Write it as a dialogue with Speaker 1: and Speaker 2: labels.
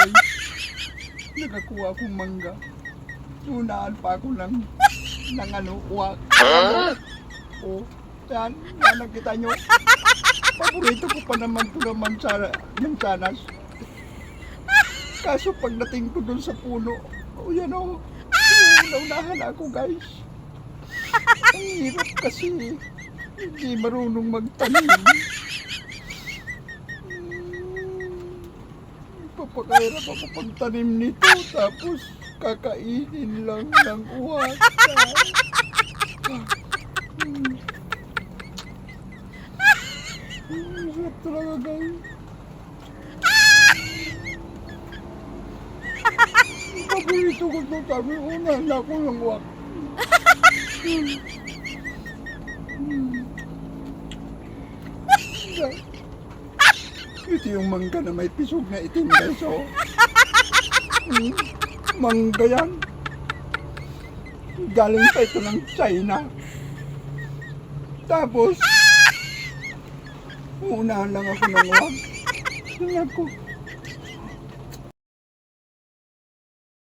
Speaker 1: guys. Nakakuha akong mangga. Unaan pa ako ng uwak. O, yan nakita nyo. Paborito ko pa naman ito ng mansanas. Kaso pagdating ko dun sa puno, yan o, naunahan ako guys. Ang hirap kasi, hindi marunong magtanim. Papakahirap ako pagtanim nito, tapos kakainin lang ng uwak. Hirap talaga guys. Paborito ko ito, sabi ko na ako ng uwak. Ito yung mangga na may pisog na itim guys, oh. Mangga yan. Galing pa ito ng China. Tapos, uunahan lang ako ng uwak. Naku.